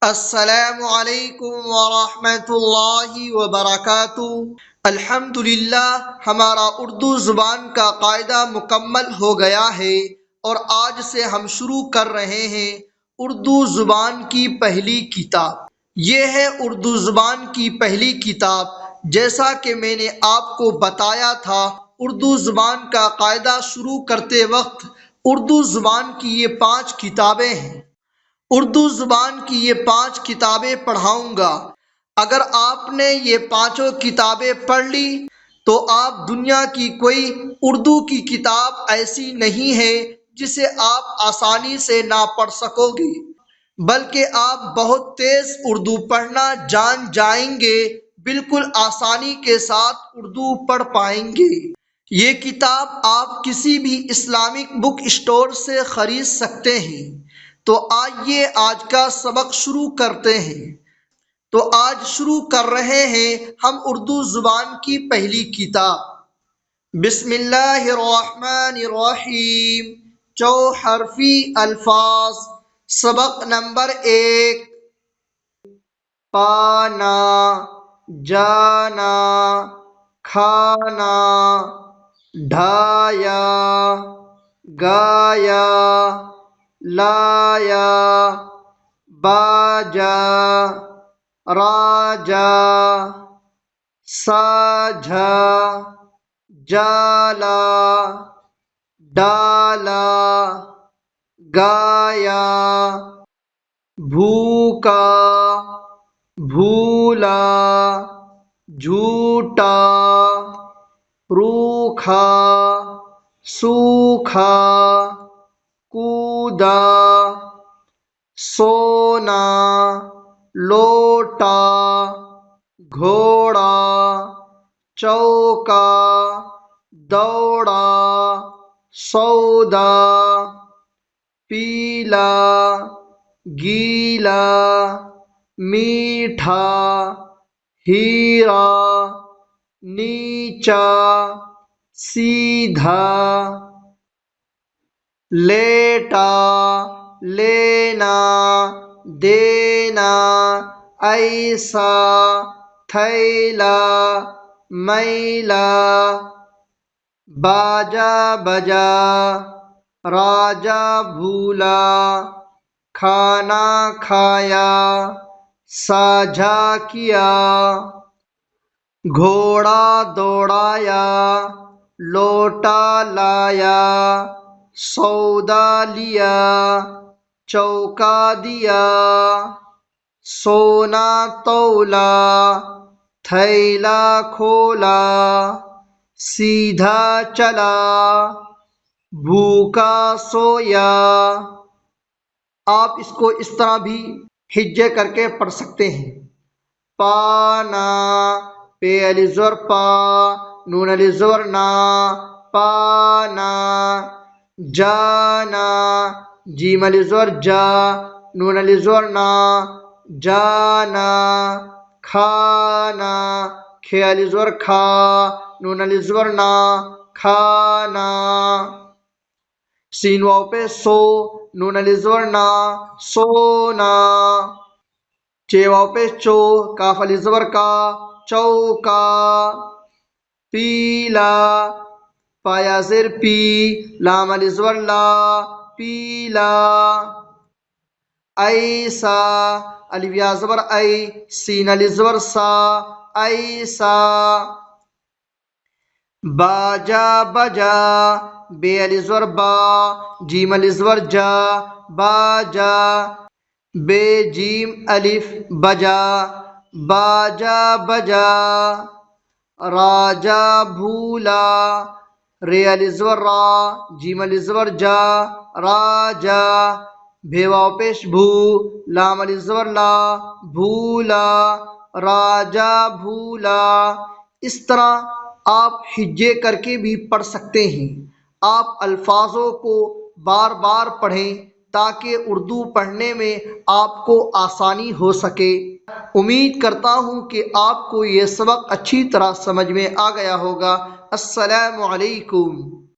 السلام علیکم ورحمۃ اللہ وبرکاتہ۔ الحمد للہ، ہمارا اردو زبان کا قاعدہ مکمل ہو گیا ہے اور آج سے ہم شروع کر رہے ہیں اردو زبان کی پہلی کتاب۔ یہ ہے اردو زبان کی پہلی کتاب۔ جیسا کہ میں نے آپ کو بتایا تھا، اردو زبان کا قاعدہ شروع کرتے وقت اردو زبان کی یہ 5 کتابیں ہیں۔ اردو زبان کی یہ 5 کتابیں پڑھاؤں گا۔ اگر آپ نے یہ پانچوں کتابیں پڑھ لی تو آپ دنیا کی کوئی اردو کی کتاب ایسی نہیں ہے جسے آپ آسانی سے نہ پڑھ سکو گے، بلکہ آپ بہت تیز اردو پڑھنا جان جائیں گے، بالکل آسانی کے ساتھ اردو پڑھ پائیں گے۔ یہ کتاب آپ کسی بھی اسلامک بک اسٹور سے خرید سکتے ہیں۔ تو آئیے آج کا سبق شروع کرتے ہیں۔ تو آج شروع کر رہے ہیں ہم اردو زبان کی پہلی کتاب۔ بسم اللہ الرحمن الرحیم۔ چوحرفی الفاظ۔ سبق نمبر 1۔ پانا، جانا، کھانا، ڈھایا، گایا، لایا، باجا، راجا، ساجھا، جالا، ڈالا، گایا، بھوکا، بھولا، جھوٹا، روکھا، سوکھا، کودا، سونا، لوٹا، گھوڑا، چوکا، دوڑا، سودا، پیلا، گیلا، میٹھا، ہیرا، نیچا، سیدھا، لیٹا، لینا، دینا، ایسا، تھیلا، میلا، باجا بجا، راجا بھولا، کھانا کھایا، ساجھا کیا، گھوڑا دوڑایا، لوٹا لایا، سودا لیا، چوکا دیا، سونا تولا، تھیلا کھولا، سیدھا چلا، بھوکا سویا۔ آپ اس کو اس طرح بھی ہجے کر کے پڑھ سکتے ہیں۔ پانا، پے الف زبر پا، نون الف زبر نا، پانا۔ جانا، جیم الف زبر جا، نون الف زبر نا، جانا۔ کھانا، کھے الف زبر کھا، نون الف زبر نا، کھانا۔ سین واو پہ سو، نون الف زبر نا، سونا۔ چے واو پہ چو، کاف الف زبر کا، چوکا۔ پیلا، پایا زیر پی، لام الف زبر لا، پیلا۔ ایسا، الف یا زبر ای، سین الف زبر سا، ایسا۔ باجا بجا، بے الف زبر با، جیم الف زبر جا، باجا۔ بے جیم الف بجا، باجا بجا۔ راجا بھولا، رے الف زبر را، جیم الف زبر جا، راجا۔ بھے واو پیش بھو، لام الف زبر لا، بھولا، راجا بھولا۔ اس طرح آپ ہجے کر کے بھی پڑھ سکتے ہیں۔ آپ الفاظوں کو بار بار پڑھیں تاکہ اردو پڑھنے میں آپ کو آسانی ہو سکے۔ امید کرتا ہوں کہ آپ کو یہ سبق اچھی طرح سمجھ میں آ گیا ہوگا۔ السلام علیکم۔